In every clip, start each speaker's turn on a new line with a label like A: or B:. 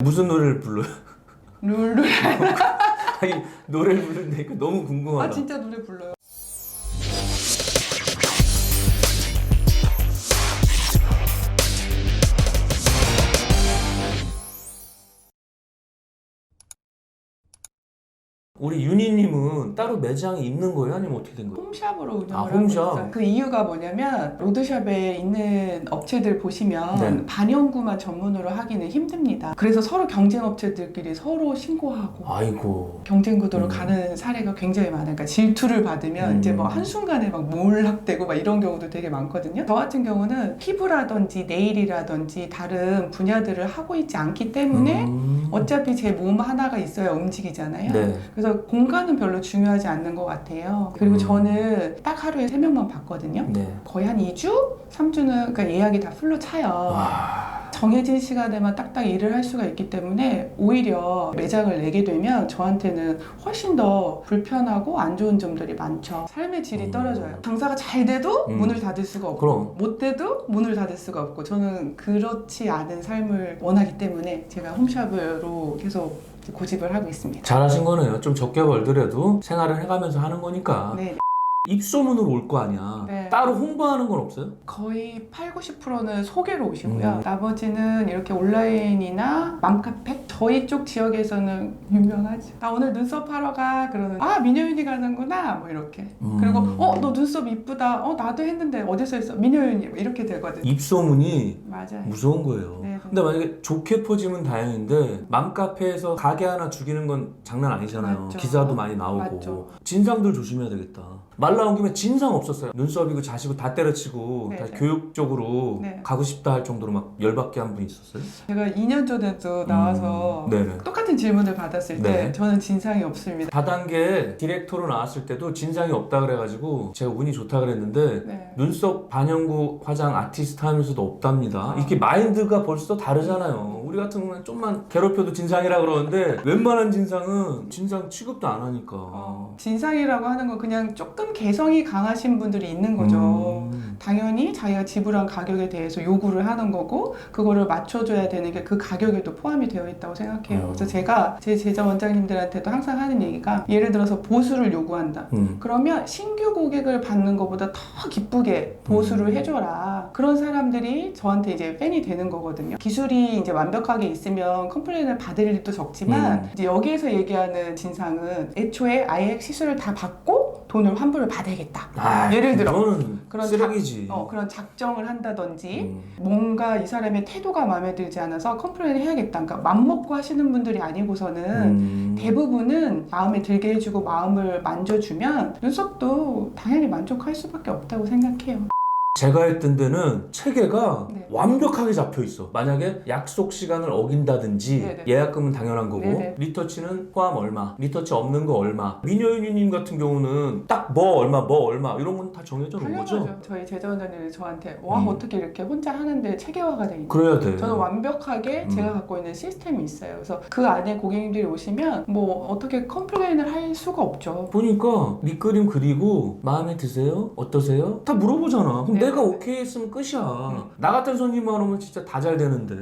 A: 무슨 노래를 불러요?
B: 룰루.
A: 아니 노래를 부르는데 너무 궁금하다.
B: 아 진짜 노래 불러요.
A: 우리 윤희님은 따로 매장이 있는 거예요? 아니면 어떻게 된 거예요?
B: 홈샵으로 운영을
A: 아,
B: 하고
A: 홈샵.
B: 있어요. 그 이유가 뭐냐면 로드샵에 있는 업체들 보시면
A: 네.
B: 반영구만 전문으로 하기는 힘듭니다. 그래서 서로 경쟁 업체들끼리 서로 신고하고
A: 아이고.
B: 경쟁 구도로 가는 사례가 굉장히 많아요. 그러니까 질투를 받으면 이제 뭐 한순간에 막 몰락되고 막 이런 경우도 되게 많거든요. 저 같은 경우는 피부라든지 네일이라든지 다른 분야들을 하고 있지 않기 때문에 어차피 제 몸 하나가 있어야 움직이잖아요.
A: 네.
B: 그래서 공간은 별로 중요하지 않는 것 같아요. 그리고 저는 딱 하루에 3명만 봤거든요.
A: 네.
B: 거의 한 2주? 3주는 그러니까 예약이 다 풀로 차요.
A: 와.
B: 정해진 시간에만 딱딱 일을 할 수가 있기 때문에 오히려 매장을 내게 되면 저한테는 훨씬 더 불편하고 안 좋은 점들이 많죠. 삶의 질이 떨어져요. 장사가 잘 돼도 문을 닫을 수가 없고
A: 그럼.
B: 못 돼도 문을 닫을 수가 없고 저는 그렇지 않은 삶을 원하기 때문에 제가 홈샵으로 계속 고집을 하고 있습니다.
A: 잘하신 거네요. 좀 적게 벌더라도 생활을 해가면서 하는 거니까.
B: 네.
A: 입소문으로 올 거 아니야.
B: 네.
A: 따로 홍보하는 건 없어요?
B: 거의 80~90%는 소개로 오시고요. 나머지는 이렇게 온라인이나 맘카페? 저희 쪽 지역에서는 유명하죠. 나 오늘 눈썹 하러 가. 그러는 아 민효윤이 가는구나. 뭐 이렇게. 그리고 너 눈썹 이쁘다. 나도 했는데 어디서 했어? 민효윤이 이렇게 되거든요.
A: 입소문이
B: 맞아요.
A: 무서운 거예요.
B: 네,
A: 근데 만약에 좋게 퍼지면 다행인데 맘카페에서 가게 하나 죽이는 건 장난 아니잖아요.
B: 맞죠.
A: 기사도 많이 나오고.
B: 맞죠.
A: 진상들 조심해야 되겠다. 말 나온 김에 진상 없었어요. 눈썹이고 자시고 다 때려치고
B: 네,
A: 다
B: 네.
A: 교육적으로
B: 네.
A: 가고 싶다 할 정도로 막 열받게 한 분이 있었어요?
B: 제가 2년 전에도 나와서
A: 네네.
B: 똑같은 질문을 받았을 때
A: 네.
B: 저는 진상이 없습니다.
A: 다단계 디렉터로 나왔을 때도 진상이 없다 그래가지고 제가 운이 좋다 그랬는데
B: 네.
A: 눈썹 반영구 화장 아티스트 하면서도 없답니다. 이게 마인드가 벌써 다르잖아요. 우리 같은 경우는 좀만 괴롭혀도 진상이라 그러는데 웬만한 진상은 진상 취급도 안 하니까.
B: 진상이라고 하는 건 그냥 조금 개성이 강하신 분들이 있는 거죠. 당연히 자기가 지불한 가격에 대해서 요구를 하는 거고 그거를 맞춰줘야 되는 게 그 가격에도 포함이 되어 있다고 생각해요. 그래서 제가 제 제자 원장님들한테도 항상 하는 얘기가 예를 들어서 보수를 요구한다. 그러면 신규 고객을 받는 것보다 더 기쁘게 보수를 해줘라. 그런 사람들이 저한테 이제 팬이 되는 거거든요. 기술이 이제 완벽하게 있으면 컴플레인을 받을 일도 적지만 이제 여기에서 얘기하는 진상은 애초에 아예 시술을 다 받고 돈을 환불을 받아야겠다. 예를 들어
A: 그런 쓰레기지.
B: 그런 작정을 한다든지 뭔가 이 사람의 태도가 마음에 들지 않아서 컴플레인을 해야겠다. 그러니까 맘먹고 하시는 분들이 아니고서는 대부분은 마음에 들게 해주고 마음을 만져주면 눈썹도 당연히 만족할 수밖에 없다고 생각해요.
A: 제가 했던 데는 체계가
B: 네.
A: 완벽하게 잡혀 있어. 만약에 약속 시간을 어긴다든지
B: 네네.
A: 예약금은 당연한 거고
B: 네네.
A: 리터치는 포함 얼마, 리터치 없는 거 얼마. 민효윤님 같은 경우는 딱 뭐 얼마 이런 건 다 정해져 놓은 거죠?
B: 당연하죠. 저희 제자 원장님이 저한테 와 어떻게 이렇게 혼자 하는데 체계화가 돼 있냐.
A: 그래야 돼.
B: 저는 완벽하게 제가 갖고 있는 시스템이 있어요. 그래서 그 안에 고객님들이 오시면 뭐 어떻게 컴플레인을 할 수가 없죠.
A: 보니까 밑그림 그리고 마음에 드세요? 어떠세요? 다 물어보잖아. 그럼
B: 네.
A: 내가 오케이 했으면 끝이야. 나 같은 손님만 오면 진짜 다 잘 되는데.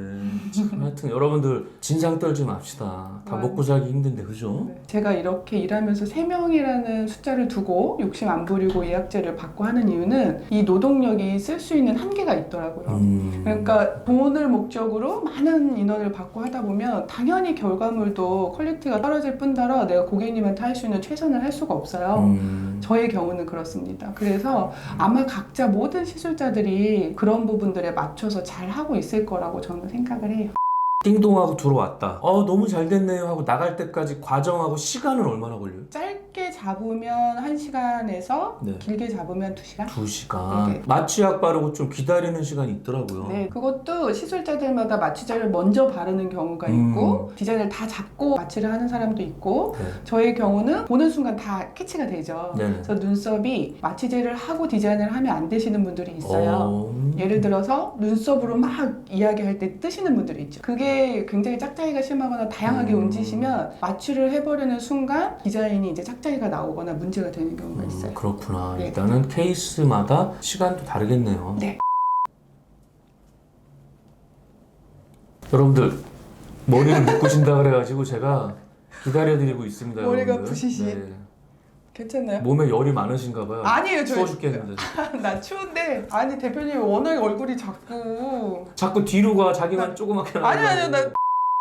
A: 참, 하여튼 여러분들 진상 떨지 맙시다. 다 먹고 살기 힘든데 그죠?
B: 네. 제가 이렇게 일하면서 3명이라는 숫자를 두고 욕심 안 부리고 예약제를 받고 하는 이유는 이 노동력이 쓸 수 있는 한계가 있더라고요. 그러니까 돈을 목적으로 많은 인원을 받고 하다 보면 당연히 결과물도 퀄리티가 떨어질 뿐더러 내가 고객님한테 할 수 있는 최선을 할 수가 없어요. 저의 경우는 그렇습니다. 그래서 아마 각자 모든 시술자들이 그런 부분들에 맞춰서 잘 하고 있을 거라고 저는 생각을 해요.
A: 띵동하고 들어왔다. 너무 잘 됐네요 하고 나갈 때까지 과정하고 시간은 얼마나 걸려요?
B: 짧게 잡으면 1시간에서
A: 네.
B: 길게 잡으면 2시간?
A: 2시간.
B: 네.
A: 마취약 바르고 좀 기다리는 시간이 있더라고요.
B: 네, 그것도 시술자들마다 마취제를 먼저 바르는 경우가 있고 디자인을 다 잡고 마취를 하는 사람도 있고
A: 네.
B: 저의 경우는 보는 순간 다 캐치가 되죠.
A: 네.
B: 그래서 눈썹이 마취제를 하고 디자인을 하면 안 되시는 분들이 있어요. 예를 들어서 눈썹으로 막 이야기할 때 뜨시는 분들이 있죠. 그게 굉장히 짝짝이가 심하거나 다양하게 움직이시면 마취를 해버리는 순간 디자인이 이제 짝짝이가 나오거나 문제가 되는 경우가 있어요.
A: 그렇구나.
B: 네.
A: 일단은 케이스마다 시간도 다르겠네요.
B: 네.
A: 여러분들 머리를 묶으신다 그래가지고 제가 기다려드리고 있습니다.
B: 머리가
A: 여러분들.
B: 부시시.
A: 네.
B: 괜찮나요?
A: 몸에 열이 많으신가 봐요.
B: 아니에요,
A: 추워 죽겠는데.
B: 나 추운데 아니 대표님 워낙 얼굴이
A: 자꾸 뒤로 가. 자기만 조그맣게
B: 아니 나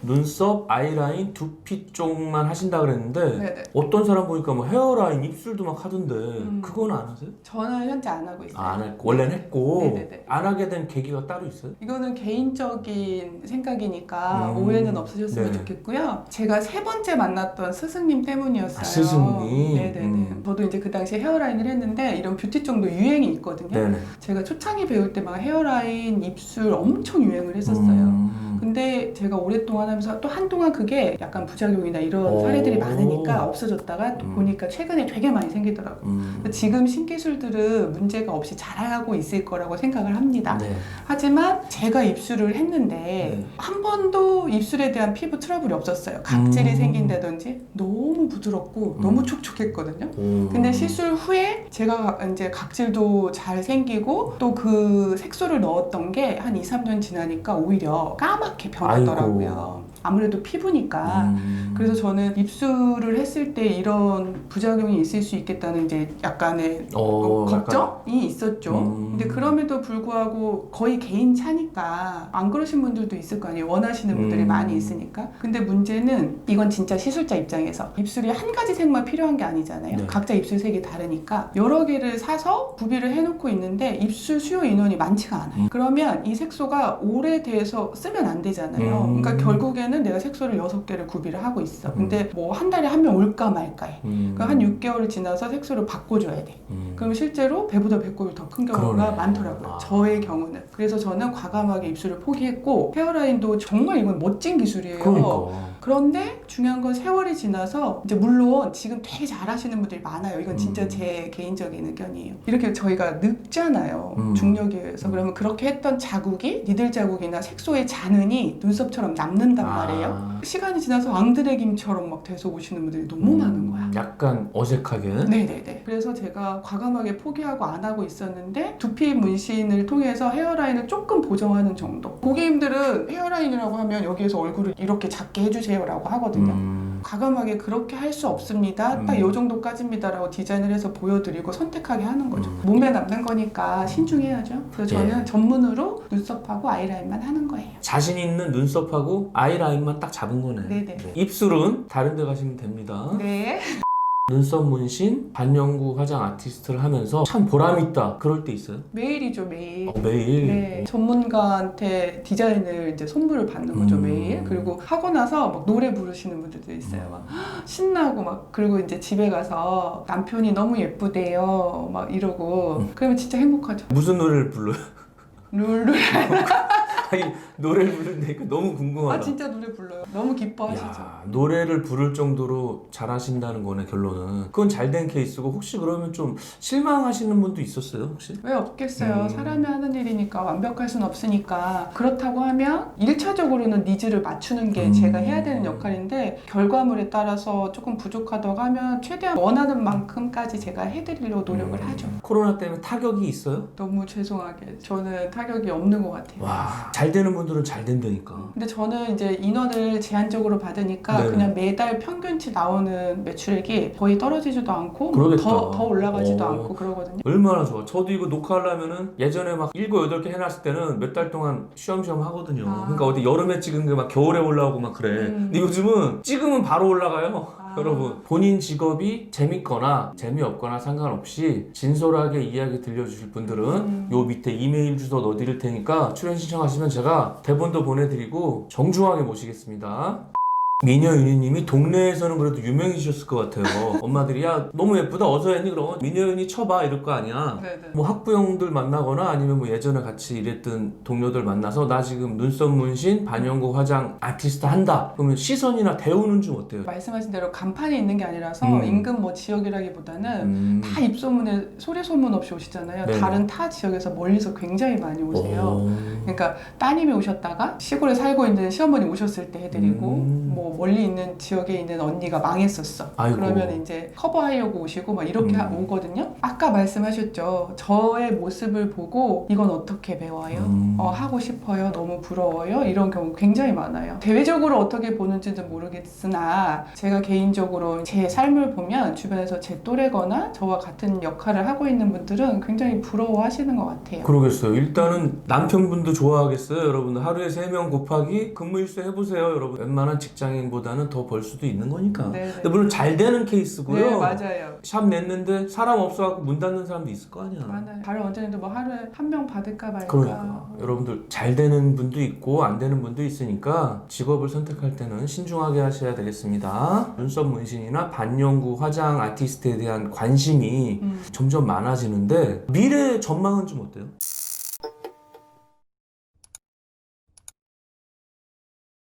A: 눈썹, 아이라인, 두피 쪽만 하신다 그랬는데
B: 네네.
A: 어떤 사람 보니까 뭐 헤어라인, 입술도 막 하던데 그건 안 하세요?
B: 저는 현재 안 하고 있어요.
A: 안 했고 원래는 했고
B: 네네네.
A: 안 하게 된 계기가 따로 있어요?
B: 이거는 개인적인 생각이니까 오해는 없으셨으면
A: 네.
B: 좋겠고요. 제가 세 번째 만났던 스승님 때문이었어요.
A: 아, 스승님?
B: 네네네. 저도 이제 그 당시에 헤어라인을 했는데 이런 뷰티 쪽도 유행이 있거든요.
A: 네네.
B: 제가 초창기 배울 때 막 헤어라인, 입술 엄청 유행을 했었어요. 근데 제가 오랫동안 하면서 또 한동안 그게 약간 부작용이나 이런 사례들이 많으니까 없어졌다가 또 보니까 최근에 되게 많이 생기더라고요. 지금 신기술들은 문제가 없이 잘하고 있을 거라고 생각을 합니다.
A: 네.
B: 하지만 제가 입술을 했는데
A: 네.
B: 한 번도 입술에 대한 피부 트러블이 없었어요. 각질이 생긴다든지 너무 부드럽고 너무 촉촉했거든요. 근데 시술 후에 제가 이제 각질도 잘 생기고 또 그 색소를 넣었던 게 한 2, 3년 지나니까 오히려 까맣게 변하더라고요. 아무래도 피부니까. 그래서 저는 입술을 했을 때 이런 부작용이 있을 수 있겠다는 이제 약간의 걱정이 있었죠. 근데 그럼에도 불구하고 거의 개인 차니까 안 그러신 분들도 있을 거 아니에요. 원하시는 분들이 많이 있으니까. 근데 문제는 이건 진짜 시술자 입장에서 입술이 한 가지 색만 필요한 게 아니잖아요.
A: 네.
B: 각자 입술 색이 다르니까 여러 개를 사서 구비를 해놓고 있는데 입술 수요 인원이 많지가 않아요. 그러면 이 색소가 오래돼서 쓰면 안 되잖아요. 그러니까 결국에는 내가 색소를 6개를 구비를 하고 있어. 근데 뭐 한 달에 한 명 올까 말까해. 그러니까 한 6개월을 지나서 색소를 바꿔줘야 돼. 그럼 실제로 배보다 배꼽이 더 큰 경우가
A: 그러네.
B: 많더라고요. 저의 경우는. 그래서 저는 과감하게 입술을 포기했고 헤어라인도 정말 이건 멋진 기술이에요.
A: 그러니까.
B: 그런데 중요한 건 세월이 지나서 이제 물론 지금 되게 잘하시는 분들이 많아요. 이건 진짜 제 개인적인 의견이에요. 이렇게 저희가 늙잖아요. 중력에 의해서. 그러면 그렇게 했던 자국이 니들 자국이나 색소의 잔흔이 눈썹처럼 남는단 말이에요. 시간이 지나서 앙드레김처럼 막 돼서 오시는 분들이 너무 많은 거야.
A: 약간 어색하게.
B: 네네네. 그래서 제가 과감하게 포기하고 안 하고 있었는데 두피 문신을 통해서 헤어라인을 조금 보정하는 정도. 고객님들은 헤어라인이라고 하면 여기에서 얼굴을 이렇게 작게 해주세요 라고 하거든요. 과감하게 그렇게 할 수 없습니다. 딱 이 정도까지입니다 라고 디자인을 해서 보여드리고 선택하게 하는 거죠. 몸에 남는 거니까 신중해야죠. 그래서 저는 전문으로 눈썹하고 아이라인만 하는 거예요.
A: 자신 있는 눈썹하고 아이라인만 딱 잡은 거네.
B: 네네.
A: 네. 입술은 다른 데 가시면 됩니다.
B: 네.
A: 눈썹 문신, 반영구 화장 아티스트를 하면서 참 보람있다. 그럴 때 있어요?
B: 매일이죠, 매일.
A: 매일?
B: 네, 전문가한테 디자인을 이제 선물을 받는 거죠, 매일. 그리고 하고 나서 막 노래 부르시는 분들도 있어요. 막 신나고 막. 그리고 이제 집에 가서 남편이 너무 예쁘대요. 막 이러고. 그러면 진짜 행복하죠.
A: 무슨 노래를 불러요?
B: 룰루.
A: 아니, 노래를 부르는데 너무 궁금하다.
B: 아, 진짜 노래 불러요. 너무 기뻐하시죠.
A: 야, 노래를 부를 정도로 잘하신다는 거네, 결론은. 그건 잘된 케이스고, 혹시 그러면 좀 실망하시는 분도 있었어요, 혹시?
B: 왜 없겠어요. 사람이 하는 일이니까 완벽할 순 없으니까. 그렇다고 하면 1차적으로는 니즈를 맞추는 게 제가 해야 되는 역할인데 결과물에 따라서 조금 부족하다고 하면 최대한 원하는 만큼까지 제가 해드리려고 노력을 하죠.
A: 코로나 때문에 타격이 있어요?
B: 너무 죄송하게 저는 타격이 없는 것 같아요.
A: 와, 잘 되는 분들은 잘 된다니까.
B: 근데 저는 이제 인원을 제한적으로 받으니까
A: 네네.
B: 그냥 매달 평균치 나오는 매출액이 거의 떨어지지도 않고
A: 그러겠다.
B: 더 올라가지도 않고 그러거든요.
A: 얼마나 좋아. 저도 이거 녹화하려면은 예전에 막 7, 8개 해놨을 때는 몇 달 동안 쉬엄쉬엄 하거든요. 그러니까 어디 여름에 찍은 게 막 겨울에 올라오고 막 그래. 근데 요즘은 찍으면 바로 올라가요. 여러분, 본인 직업이 재밌거나 재미없거나 상관없이 진솔하게 이야기 들려주실 분들은 요 밑에 이메일 주소 넣어드릴 테니까 출연 신청하시면 제가 대본도 보내드리고 정중하게 모시겠습니다. 미녀윤희님이 동네에서는 그래도 유명해지셨을 것 같아요. 엄마들이 야 너무 예쁘다 어서 했니? 그럼 미녀윤희 쳐봐 이럴 거 아니야.
B: 네네.
A: 뭐 학부형들 만나거나 아니면 뭐 예전에 같이 일했던 동료들 만나서 나 지금 눈썹 문신 반영구 화장 아티스트 한다. 그러면 시선이나 대우는 좀 어때요?
B: 말씀하신 대로 간판이 있는 게 아니라서 인근 뭐 지역이라기보다는 다 입소문에 소리 소문 없이 오시잖아요.
A: 네네.
B: 다른 타 지역에서 멀리서 굉장히 많이 오세요. 그러니까 따님이 오셨다가 시골에 살고 있는 시어머니 오셨을 때 해드리고 뭐 뭐 멀리 있는 지역에 있는 언니가 망했었어.
A: 아이고.
B: 그러면 이제 커버하려고 오시고 막 이렇게 오거든요. 아까 말씀하셨죠. 저의 모습을 보고 이건 어떻게 배워요? 하고 싶어요? 너무 부러워요? 이런 경우 굉장히 많아요. 대외적으로 어떻게 보는지는 모르겠으나 제가 개인적으로 제 삶을 보면 주변에서 제 또래거나 저와 같은 역할을 하고 있는 분들은 굉장히 부러워하시는 것 같아요.
A: 그러겠어요. 일단은 남편분도 좋아하겠어요. 여러분 하루에 3명 곱하기 근무일수 해보세요. 여러분 웬만한 직장인보다는 더 벌 수도 있는 거니까.
B: 네네.
A: 근데 물론 잘 되는 케이스고요.
B: 네, 맞아요.
A: 샵 냈는데 사람 없어갖고 문 닫는 사람도 있을 거 아니야.
B: 맞아요. 다른 원장님도 뭐 하루에 한 명 받을까 말까.
A: 그러니까 여러분들 잘 되는 분도 있고 안 되는 분도 있으니까 직업을 선택할 때는 신중하게 하셔야 되겠습니다. 눈썹 문신이나 반영구 화장 아티스트에 대한 관심이 점점 많아지는데 미래 전망은 좀 어때요?